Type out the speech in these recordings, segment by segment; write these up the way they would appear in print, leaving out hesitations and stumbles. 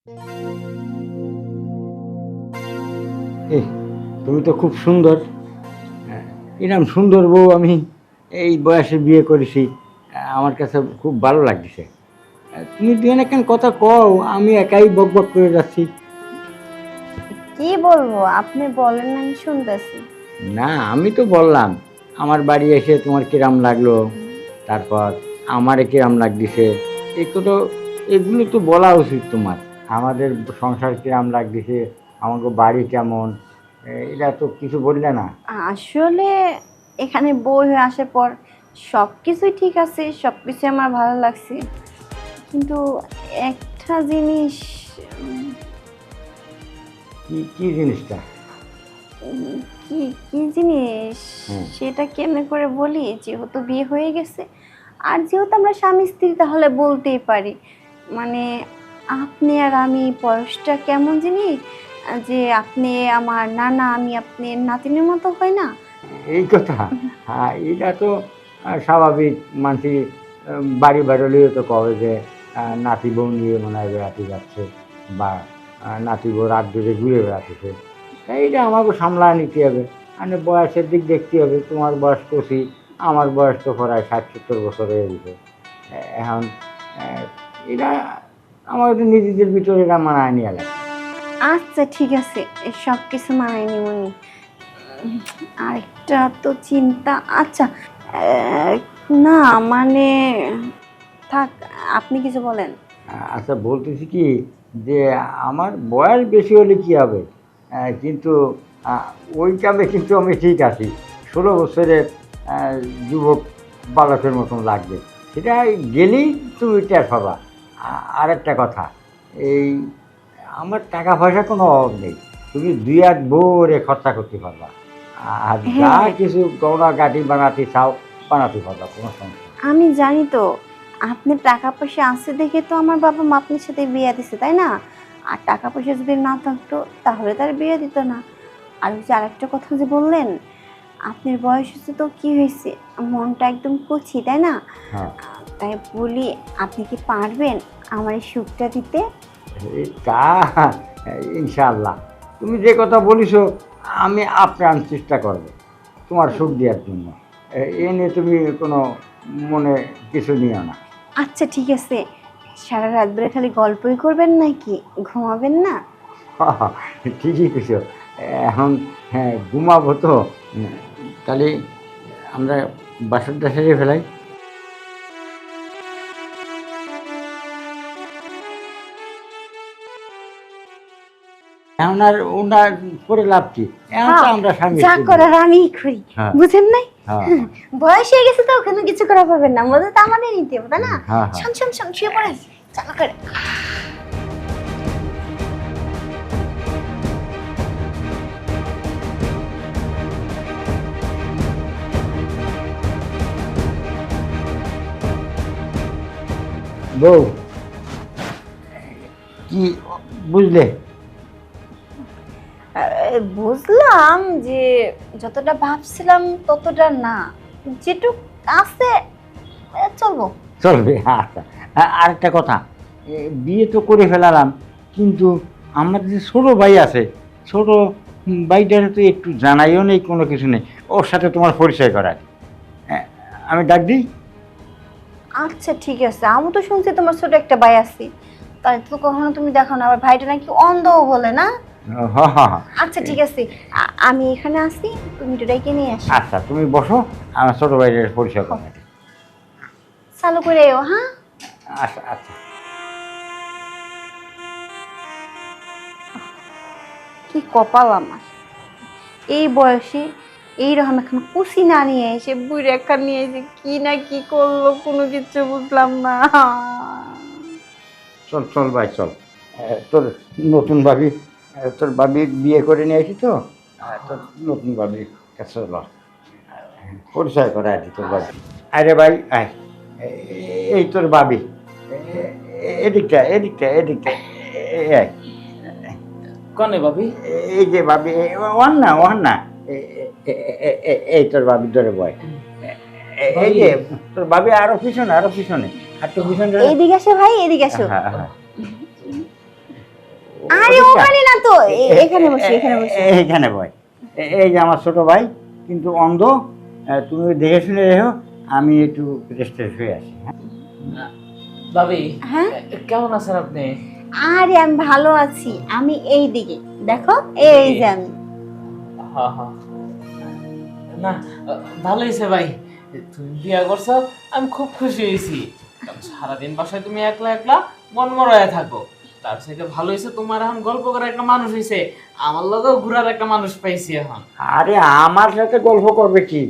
এ তুমি তো খুব সুন্দর। এরকম সুন্দর বউ আমি এই বয়সে বিয়ে করেছি। আমার কাছে খুব ভালো লাগছে। তুমি দুই কেন কথা কও, আমি একাই বক বক করে যাচ্ছি। কি বলবো, আপনি বলেন, আমি শুনতেছি। না, আমি তো বললাম আমার বাড়ি এসে তোমার কিরাম লাগলো, তারপর আমারে কিরাম লাগতেছে। এগুলো এগুলো তো বলা উচিত তোমার। আমাদের সংসার কিরাম লাগতেছে, আমাকে বাড়ি কেমন, এটা তো কিছু বললে না। আসলে এখানে বই হয়ে আসার পর সবকিছুই ঠিক আছে, সবকিছু আমার ভালো লাগছে, কিন্তু একটা জিনিস। উম, কি কি জিনিসটা? কি কি জিনিস হুম। সেটা কেমনে করে বলি? যেহেতু বিয়ে হয়ে গেছে আর যেহেতু আমরা স্বামী স্ত্রী, তাহলে বলতেই পারি। মানে আপনি আর আমি বয়সটা কেমন জিনিস, যে আপনি আমার নানা, আমি আপনি নাতিনের মতো, হয় না? এই কথা? হ্যাঁ, এটা তো স্বাভাবিক। মানুষ বাড়ি বেরোলেও তো কবে যে নাতি বউ নিয়ে মনে হয় বেড়াতে যাচ্ছে, বা নাতি বউ রাত ধরে ঘুরে বেড়াতেছে। তাই এটা আমাকে সামলায় নিতে হবে। মানে বয়সের দিক দেখতে হবে। তোমার বয়স কচি, আমার বয়স তো প্রায় 60-70 বছর হয়ে গেছে। এখন এটা আমাদের নিজেদের ভিতরে এটা মানায় নিয়ে লাগে। আচ্ছা ঠিক আছে, সব কিছু মানায় নিবনি। আরেকটা তো চিন্তা। আচ্ছা, আহ, না মানে থাক, আপনি কিছু বলেন। আচ্ছা, বলতেছি কি যে আমার বয়স বেশি হলে কি হবে, কিন্তু আহ, ওই কামে কিন্তু আমি ঠিক আছি। 16 বছরের যুবক বালকের মতন লাগবে। সেটা গেলেই তুমি টের পাবা। আর একটা কথা, এই আমার টাকা পয়সা কোনো অভাব নেই। তুমি দুই এক ভোরে খরচা করতে পারবা। আর যা হ্যাঁ, কিছু গহনা গাটি বানাতে চাও বানাতে পারবা, কোনো সমস্যা নেই। আমি জানি তো, আপনি টাকা পয়সা আছে দেখে তো আমার বাবা মা আপনার সাথে বিয়ে দিছে, তাই না? আর টাকা পয়সা যদি না থাকতো তাহলে তার বিয়ে দিত না। আর ওই যে আরেকটা কথা যে বললেন, আপনার বয়স হচ্ছে তো কি হয়েছে, মনটা একদম কচি, তাই না? হ্যাঁ, তাই বলি, আপনি কি পারবেন আমার এই সুখটা দিতে? এই তা ইনশাআল্লাহ। তুমি যে কথা বলিস আমি আপ্রাণ চেষ্টা করব তোমার সুখ দেওয়ার জন্য। এ নিয়ে তুমি কোনো মনে কিছু নিও না। আচ্ছা ঠিক আছে, সারা রাত ধরে খালি গল্পই করবেন নাকি, ঘুমাবেন না? ঠিকই কিছু। এখন হ্যাঁ, ঘুমাবো তো। উম, তাহলে আমরা বাসনটা সেরে ফেলাই। এখন আর ওনার করে লাভ কি? এখন তো হ্যাঁ, আমরা স্বামী যা স্ত্রী। করার আমিই করি, হ্যাঁ, বুঝেন নাই? হ্যাঁ, বয়স হয়ে গেছে তো ওখানে কিছু করা পাবেন না, মজা তো আমাদের নিতে হবে, তাই না? হ্যাঁ, হ্যাঁ। শোন শোন শোন, শুয়ে পড়েন, চালু করে। বউ, কি বুঝলে? বুঝলাম যে যতটা ভাবছিলাম ততটা না, যেটুক আছে চলবো। চলবে, আচ্ছা। আরেকটা কথা, বিয়ে তো করে ফেলালাম, কিন্তু আমার যে ছোট ভাই আছে, ছোট ভাইটারে তো একটু জানাইও নেই, কোনো কিছু নেই। ওর সাথে তোমার পরিচয় করায়। আমি ডাক দিই। আচ্ছা ঠিক আছে, আমি তো শুনছি তোমার ছোট একটা ভাই আছে, তাই তো কখনো তুমি দেখো না, আবার ভাইটা নাকি অন্ধও বলে না? হ্যাঁ, হ্যাঁ, হ্যাঁ। আচ্ছা ঠিক আছে, আমি এখানে আসি, তুমি একটু ডেকে নিয়ে আসি। আচ্ছা, তুমি বসো, আমার ছোট ভাইটার পরিচয় করাই। চালু করে এও, হ্যাঁ? আচ্ছা, আচ্ছা। কি কপাল আমার, এই বয়সে এইরকম এখন কুচি না নিয়ে এসে বুড়ি একটা নিয়ে এসে কি না কি করলো, কোনো কিছু বুঝলাম না। চল চল ভাই, চল। তোর নতুন ভাবি, তোর ভাবি বিয়ে করে নিয়ে আসি তো। তোর নতুন ভাবির কাছে চলো, পরিচয় করা আর কি তোর ভাবি। আরে ভাই আয়, এই তোর ভাবি। এদিকটা এদিকটা এদিকটা, আয়। কনে ভাবি? এই যে ভাবি, ওয়ান না ওয়ান না, এই তোর ভাবির ধরে বয়। এই যে তোর ভাবি, আরো পিছনে আরো পিছনে, আর তো পিছনে। এইদিকে আসো ভাই, এদিকে আসো। হ্যাঁ, হ্যাঁ। আরে ওদিকটা? ওখানে না তো, এখানে বসে, এখানে বসে। এইখানে বয়। এই যে আমার ছোট ভাই, কিন্তু অন্ধ। তুমি দেখে শুনে রেখো, আমি একটু রেস্টে শুয়ে আসি। হ্যাঁ? ভাবি হ্যাঁ? কেমন আছেন আপনি? আরে আমি ভালো আছি, আমি এই দিকে দেখো, এই যে আমি। হ্যাঁ হ্যাঁ, না ভালো হয়েছে ভাই, তুমি বিয়া করছো, আমি খুব খুশি হয়েছি। কারণ সারাদিন বাসায় তুমি একলা একলা মন মরায় থাকো, তার থেকে ভালো হয়েছে তোমার এখন গল্প করার একটা মানুষ হয়েছে, আমার লগেও ঘুরার একটা মানুষ পাইছি এখন। আরে আমার সাথে গল্প করবে কি?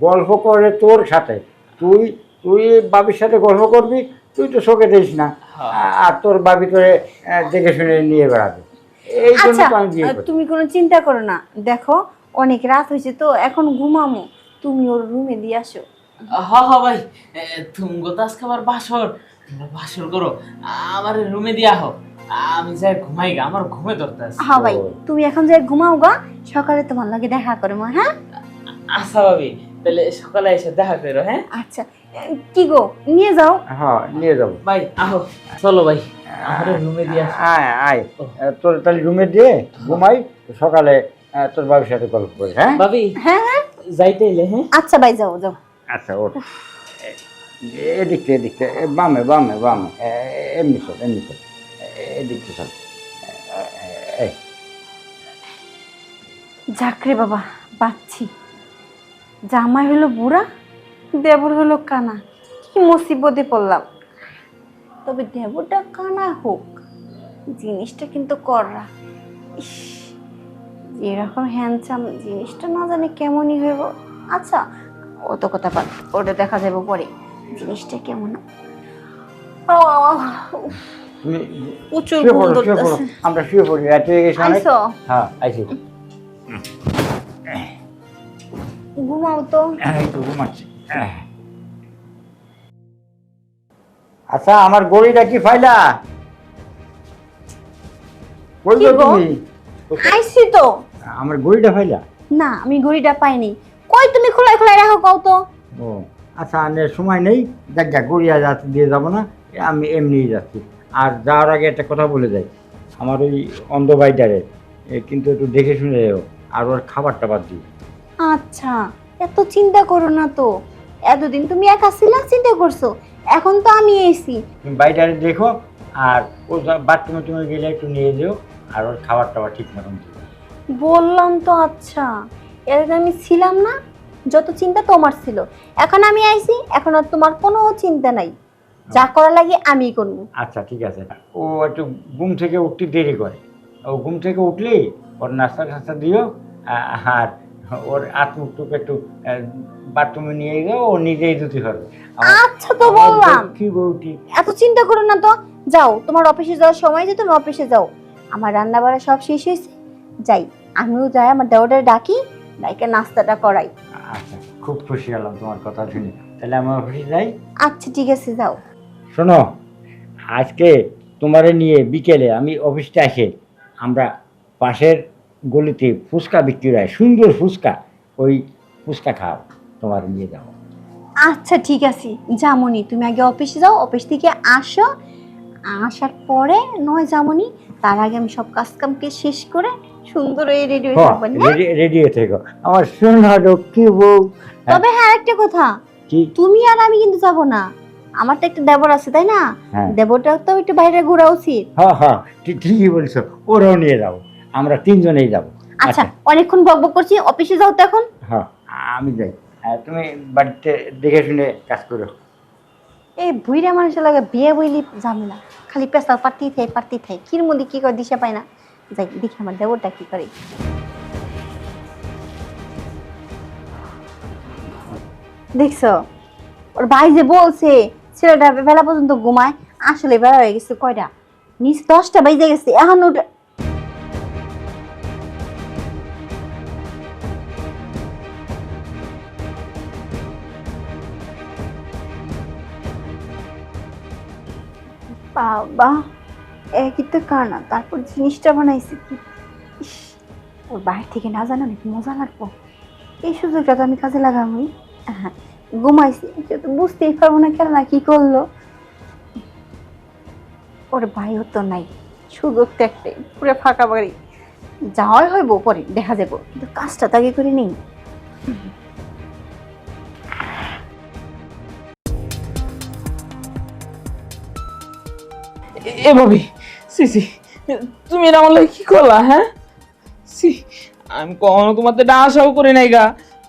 গল্প করে তোর সাথে। তুই তুই বাবির সাথে গল্প করবি, তুই তো চোখে দিস না। হ্যাঁ। আর তোর বাবি তোরে দেখে শুনে নিয়ে বেড়াবে। এই জন্য আচ্ছা তো আমি বিয়ে করি। তুমি কোনো চিন্তা করো না, দেখো অনেক রাত হয়েছে তো এখন ঘুমামো, তুমি ওর রুমে দিয়ে আসো। হ্যাঁ হ্যাঁ ভাই, তুমি তো আজকে আবার বাসর, তোমরা বাসর করো, আমার রুমে দিয়া হোক, আমি যাই ঘুমাই গা, আমার ঘুমে ধরতে আছে। হ্যাঁ ভাই, তুমি এখন যে ঘুমাও গা, সকালে তোমার লাগে দেখা করো মা। হ্যাঁ আচ্ছা ভাবি, তাহলে সকালে এসে দেখা করো। হ্যাঁ আচ্ছা, কি গো নিয়ে যাও। হ্যাঁ, নিয়ে যাবো। ভাই আহো, চলো ভাই, আমার রুমে দিয়ে আসো। আয় আয়, তোর তাহলে রুমে দিয়ে ঘুমাই, সকালে তোর বাবির সাথে গল্প করি। হ্যাঁ ভাবি হ্যাঁ হ্যাঁ, যাইতে এলে। হ্যাঁ আচ্ছা ভাই যাও যাও। আচ্ছা, ওর এদিকটা এদিকটা, বামে বামে বামে, এমনি চল এমনি চল, এদিকটা চল। এই যাকরে বাবা, পাচ্ছি। জামাই হলো বুড়া, দেবর হলো কানা, কি মুসিবতে পড়লাম। তবে দেবরটা কানা হোক, জিনিসটা কিন্তু কররা। ইস, এরকম হ্যান্ডসাম জিনিসটা না জানি কেমনই হইব। আচ্ছা অত কথা বাদ, ওটা দেখা যাবে পরে, জিনিসটা কেমন। তুমি প্রচুর শুয়ে ঘুম পড়ো, শুয়ে পড়ো, ধরতেছে। আমরা শুয়ে পড়ি, রাত হয়ে গেছে অনেক। আইসো, হ্যাঁ আইছি। ঘুমাও তো। এই তো ঘুমাচ্ছি। আচ্ছা, আমার গড়িটা কি ফাইলা? কই কি গো গো? তুমি? আইসি তো। আমার গড়িটা ফাইলা? না আমি ঘড়িটা পাইনি, কই তুমি খোলাই খোলাই রাখো কও তো। ও আচ্ছা, আনের সময় নেই, দেখ যা গড়িয়া যাচ্ছে দিয়ে যাবো না, আমি এমনিই যাচ্ছি। আর যাওয়ার আগে একটা কথা বলে যাই, আমার ওই অন্ধ ভাইটারে কিন্তু একটু দেখে শুনে যেও, আর ওর খাবার টাবার দিই। আচ্ছা, এত চিন্তা করো না তো, এতদিন তুমি একা ছিলা, চিন্তা করছো, এখন তো আমি এসি। তুমি বাইটারে দেখো, আর ও বাথরুমে তুমি গেলে একটু নিয়ে যেও, আর ওর খাবার টাবার ঠিক মতন দিও। বললাম তো। আচ্ছা এতদিন আমি ছিলাম না, যত চিন্তা তোমার ছিল, এখন আমি আইছি, এখন আর তোমার কোনো চিন্তা নাই, যা করা লাগে আমি করবো। আচ্ছা ঠিক আছে। ও একটু ঘুম থেকে উঠতে দেরি করে, ও ঘুম থেকে উঠলেই ওর নাস্তা টাস্তা দিও, আর ওর আত্মুকটুকু একটু বাথরুমে নিয়ে যাও, ও নিজেই ধুতে পারবে। আচ্ছা তো বললাম, কি বউটি। এত চিন্তা করো না তো, যাও তোমার অফিসে যাওয়ার সময় যে তুমি অফিসে যাও, আমার রান্না বাড়া সব শেষ হয়েছে, যাই আমিও যাই আমার দেওয়াটা ডাকি, ডাইকে নাস্তাটা করাই। আচ্ছা, খুব খুশি হলাম তোমার কথা শুনে, তাহলে আমি অফিসে যাই। আচ্ছা ঠিক আছে যাও। শোনো, আজকে তোমারে নিয়ে বিকেলে আমি অফিসটা এসে, আমরা পাশের গলিতে ফুচকা বিক্রি হয়, সুন্দর ফুচকা, ওই ফুচকা খাও, তোমার নিয়ে যাবো। আচ্ছা ঠিক আছে যামনি, তুমি আগে অফিসে যাও, অফিস থেকে আসো, আসার পরে নয় যামনি, তার আগে আমি সব কাজ কামকে শেষ করে সুন্দর হয়ে রেডি হয়ে থাকবো না। রেডি হয়ে থেকো আমার সোনা লক্ষ্মী বউ। তবে হ্যাঁ একটা কথা, কি? তুমি আর আমি কিন্তু যাব না, আমার তো একটা দেবর আছে তাই না, হ্যাঁ। দেবরটা তো একটু বাইরে ঘোরা উচিত। হ্যাঁ হ্যাঁ, ঠিকই বলছো, ওরাও নিয়ে যাবো, আমরা তিনজনেই যাবো। আচ্ছা অনেকক্ষণ বকবক করছি, অফিসে যাও তো এখন। হ্যাঁ, আমি যাই, তুমি বাড়িতে দেখে শুনে কাজ করো। এই বুইরা মানুষের লাগে বিয়ে বইলি ঝামেলা, খালি পেশা পারতেই থাই, কির মধ্যে কি করে দিশা পায় না। যাই দেখি আমার দেবরটা কি করে। দেখছো ওর ভাই যে বলছে ছেলেটা বেলা পর্যন্ত ঘুমায়, আসলে বেলা হয়ে গেছে কয়টা, নিচ 10টা বেজে গেছে, এখন ওটা বাবা একই তো কানা, তারপর জিনিসটা বানাইছে কি। ইস, ওর বাইরে থেকে না জানো নাকি মজা লাগবো, এই সুযোগটা তো আমি কাজে লাগামই। হ্যাঁ ঘুমাইছি, কেউ তো বুঝতেই পারবো না কেন না কি করলো। ওর ভাইও তো নাই, সুযোগ তো একটাই, পুরো ফাঁকা বাড়ি, যাওয়াই হইব পরে দেখা যাবো, কিন্তু কাজটা তো আগে করে নিই। এ ভাবি, সি সি, তুমি এটা আমার লাগে কি করলা? হ্যাঁ, সি, আমি কখনো তোমার তো এটা আশাও করি নাই গা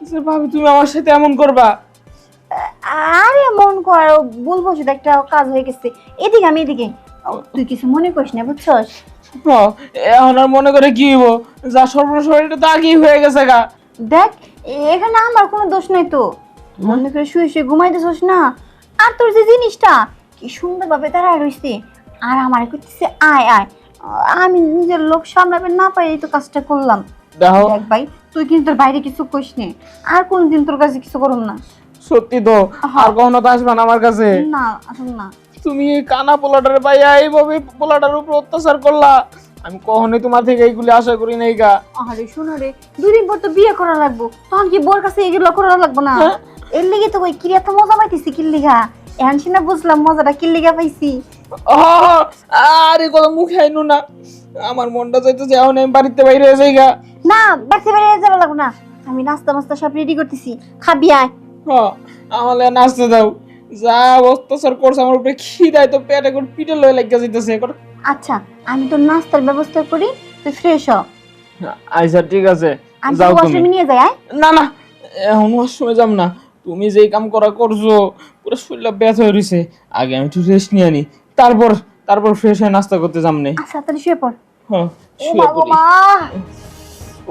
যে ভাবি তুমি আমার সাথে এমন করবা। আরে মন করো, বলবো শুধু একটা কাজ হয়ে গেছে, এদিকে আমি এদিকে, তুই কিছু মনে করিস না বুঝছস। হ্যাঁ, এখন আর মনে করে কি হইব, যা সর্বনাশ এটা তো আগেই হয়ে গেছে গা। দেখ এখানে আমার কোনো দোষ নাই তো, মনে করে শুয়ে শুয়ে ঘুমাইতেছস না, আর তোর যে জিনিসটা কি সুন্দরভাবে দাঁড়ায় রইছে, আর আমার করতেছে আয় আয়, আমি নিজের লোক সামলাবে না পাই এই তো কাজটা করলাম। দেখো দেখ ভাই, তুই কিন্তু তোর বাইরে কিছু কইস নে, আর কোনদিন তোর কাছে কিছু করুম না। সত্যি তো, আর কখনো তো আসবে না আমার কাছে। না আসল না। তুমি এই কানা পোলাটার পাইয়া এইভাবে পোলাটার উপর অত্যাচার করলা, আমি কখনোই তোমার থেকে এইগুলি আশা করি নাই গা। আরে শোনো রে, 2 দিন পর তো বিয়ে করা লাগবো, তখন কি বোর কাছে এগুলো করা লাগবো না? এর লিগে তো কই কিরিয়া তো মজা পাইতেছি, কিল্লিগা এখন সিনা বুঝলাম মজাটা কিল্লিগা পাইছি। আরে কথা মুখে আইনু না, আমার মনটা চাইতেছে এখন আমি বাড়িতে বাইরে হয়ে যাই গা। না বাড়িতে বাইরে যাওয়া লাগবো না, আমি নাস্তা মাস্তা সব রেডি করতেছি, খাবি আয়। আমালে নাচতে দাও, যা অত্যাচার করছে আমার উপরে, খিদায় তো পেটে করে পিঠে লয়ে লাগিয়া যাইতেছে। আচ্ছা আমি তোর নাস্তার ব্যবস্থা করি, তুই ফ্রেশ হ। আচ্ছা ঠিক আছে, আমি যাও তোর তুমি। ওয়াশরুমে নিয়ে যাই। আয় না না, এখন ওয়াশরুমে যাম না, তুমি যেই কাম করছো পুরো শরীরটা ব্যথা হয়ে রইছে, আগে আমি একটু রেস্ট নিয়ে আনি, তারপর তারপর ফ্রেশ হয়ে নাস্তা করতে যামনে। আচ্ছা তাহলে শুয়ে পড়। হ্যাঁ, ও শুয়ে মা গো পড়ি। মা,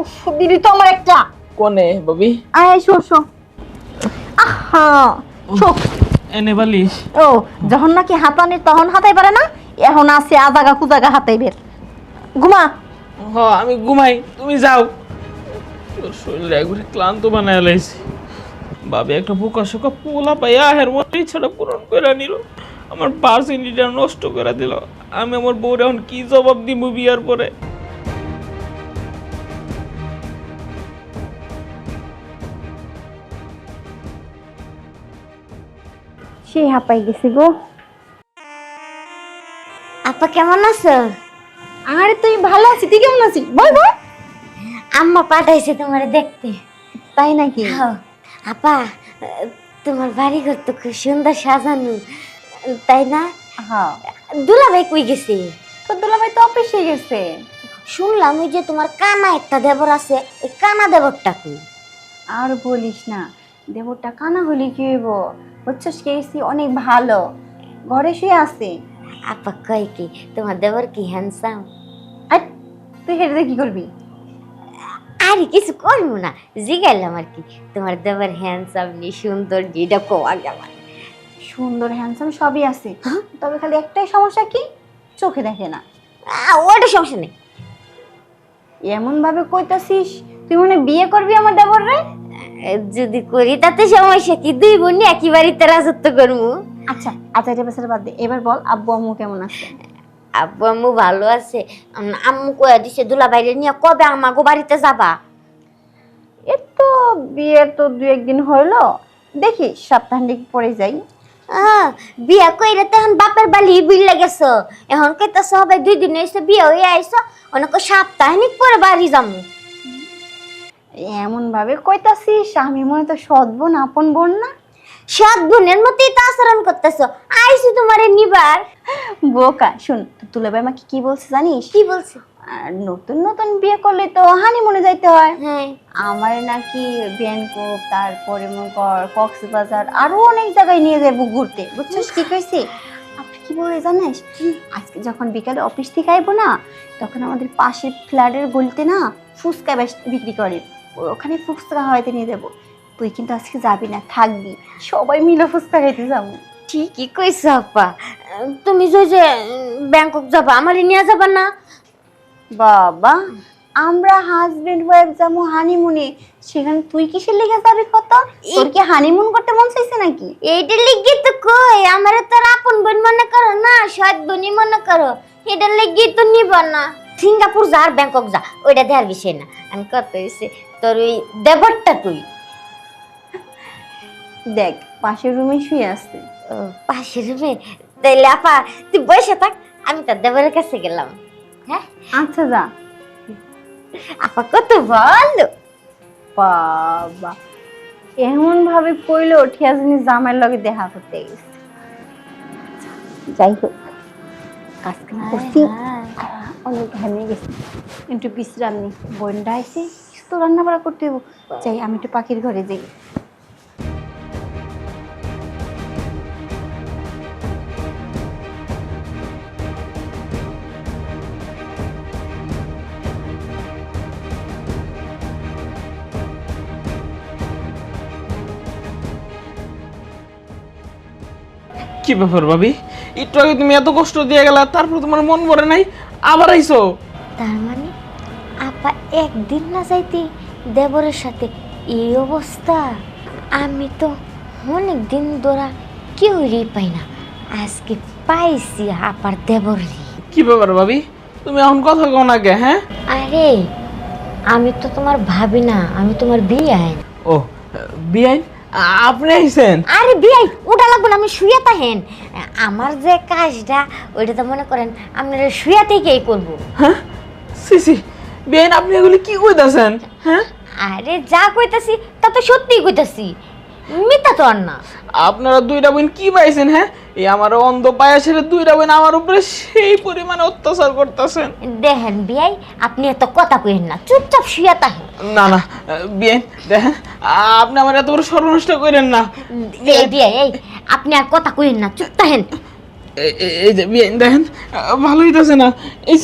উফ দিদি তো আমার একটা। কোনে বাবি? আয় শো শো, আহা শো। এনে বালিশ। ও যখন নাকি হাতানি তখন হাতাই পারে না, এখন আছে আজাগা কুজাগা হাতাইবের। ঘুমা। আমি ঘুমাই, তুমি যাও। তোর শরীরে একবারে ক্লান্ত বানায় লাইছি। বাবে একটা বোকা শোকা পোলা পাইয়া হের মতো ইচ্ছাটা পূরণ করে নিল, আমার পার্সেন্টিটা নষ্ট করে দিল। আমি আমার বউর এখন কি জবাব দিব বিয়ার পরে? সেই হাঁপাই গেছি গো। আপা কেমন আছো? আরে তুই ভালো আছিস, তুই কেমন আছিস? বল বল। আম্মা পাঠাইছে তোমারে দেখতে। তাই নাকি? হ্যাঁ। আপা, তোমার বাড়ি ঘর তো খুব সুন্দর সাজানো, তাই না? হ্যাঁ। দুলাভাই কই গেছে? তোর দুলাভাই তো অফিসে গেছে। শুনলাম ওই যে তোমার কানা একটা দেবর আছে, ওই কানা দেবরটা কই? আর বলিস না, দেবরটা কানা হলি কি হইব, বুঝছস কেসি অনেক ভালো, ঘরে শুয়ে আছে। আপা কয় কি তোমার দেবর কি হ্যান্ডসাম? আর তুই হেঁটে কি করবি? আরে কিছু করবো না, জিগাইলাম আর কি। তোমার দেবর হ্যান্ডসাম নি সুন্দর, যেটা কো আগে আমার। সুন্দর হ্যান্ডসাম সবই আছে, তবে খালি একটাই সমস্যা, কি চোখে দেখে না। ওটা সমস্যা নেই। এমন ভাবে কইতাছিস তুই মনে বিয়ে করবি আমার দেবর রে? যদি করি তাতে সমস্যা কি, 2 বোন একই বাড়িতে রাজত্ব করবো। আচ্ছা আচ্ছা এটা বেসার বাদ দে, এবার বল আব্বু আম্মু কেমন আছে? আব্বু আম্মু ভালো আছে। আম্মু কয়া দিছে দুলা বাইরে নিয়ে কবে আমাগো বাড়িতে যাবা? এ তো বিয়ের তো 2-1 দিন হইলো, দেখি সপ্তাহখানেক পরে যাই। বিয়া কইরা তো এখন বাপের বাড়ি বুইলা গেছো, এখন কইতাছো হবে 2 দিন এসে বিয়ে হয়ে আইছো, অনেক সপ্তাহখানিক পরে বাড়ি যাবো। এমন ভাবে কইতাছিস আমি মনে তো সৎ বোন আপন বোন না? সৎ বোনের মতোই তো আচরণ করতেছো, আইছি তোমারে নিবার। বোকা শুন, দুলাভাই আমাকে কি বলছে জানিস? কি বলছো? নতুন নতুন বিয়ে করলে তো হানিমুনে যাইতে হয়। হ্যাঁ। আমার নাকি ব্যাংকক, তারপরে মনে কর কক্সবাজার, আরো অনেক জায়গায় নিয়ে যাবো ঘুরতে, বুঝছিস কি কইছি? আপনি কি বলে জানিস, আজকে যখন বিকালে অফিস থেকে আইবো না, তখন আমাদের পাশের ফ্ল্যাটের গলিতে না ফুচকা বিক্রি করে, ওখানে ফুচকা খাওয়াইতে নিয়ে যাবো। তুই কিন্তু আজকে যাবি না, থাকবি, সবাই মিলে ফুচকা খাইতে যাবো। ঠিকই কইছো আপা, তুমি যে ব্যাংকক যাবা আমারে নিয়ে যাবা না? বাবা আমরা হাজবেন্ড ওয়াইফ যাবো হানিমুনে, সেখানে তুই কিসের লেগে যাবি? কত তোর কি হানিমুন করতে মন চাইছে নাকি? এইটার লিগে তো কই আমারে তোর আপন বোন মনে করো না, সৎ বোনই মনে করো, এটার লিগে তো নিব না। সিঙ্গাপুর যা আর ব্যাংকক যা, ওইটা দেওয়ার বিষয় না। আমি কত হইছে তোর ওই দেবরটা তুই দেখ পাশের রুমে শুয়ে আসছে। ও পাশের রুমে, তাইলে আপা তুই বসে থাক, আমি তোর দেবরের কাছে গেলাম। আচ্ছা যা। আপা কত ভালো। বাবা এমন ভাবে কইলো ঠিয়া জানি জামাইয়ের লগে দেখা করতে গেছে। যাই হোক কাজ কাম করছি, অনেক ঘামিয়ে গেছি, একটু বিশ্রাম নি। বোনটা আইসে কিছু তো রান্না বাড়া করতে হইব। যাই আমি একটু পাখির ঘরে যাই। কি ব্যাপার ভাবি, একটু আগে তুমি এত কষ্ট দিয়ে গেলা, তারপর তোমার মন ভরে নাই, আবার আইছো? তার মানে আপা একদিন না যাইতে দেবরের সাথে এই অবস্থা। আমি তো অনেক দিন ধরা কেউই পাই না, আজকে পাইছি আপার দেবরি। কি ব্যাপার ভাবি, তুমি এখন কথা কও না কে? হ্যাঁ, আরে আমি তো তোমার ভাবি না, আমি তোমার বিয়াই। ও বিআইন, আপনি আইছেন? আরে বিয়াই ওটা লাগবে না, আমি শুয়ে তাহেন। আমার যে কাজটা ওইটা তো মনে করেন আপনারা শুয়ে থেকেই করবো। হ্যাঁ, সিসি বিআইন, আপনি এগুলি কি কইতাছেন? হ্যাঁ, আরে যা কইতাছি তা তো সত্যিই কইতাছি, মিথ্যা তো আর না। আপনারা দুইটা বোন কি পাইছেন? হ্যাঁ, এই আমার অন্ধ পায়া ছেড়ে দুইটা বোন আমার উপরে সেই পরিমাণে অত্যাচার করতেছেন। দেখেন বিয়াই আপনি এত কথা কইেন না, চুপচাপ শুয়ে তাহেন। না না বিআইন, দেখেন আপনি আমার এত বড় সর্বনষ্ট করেন না। এই বিয়াই এই আপনি আর কথা কইেন না, চুপ তাহেন। এই যে বিআইন দেখেন, ভালো হইতাছে না। এই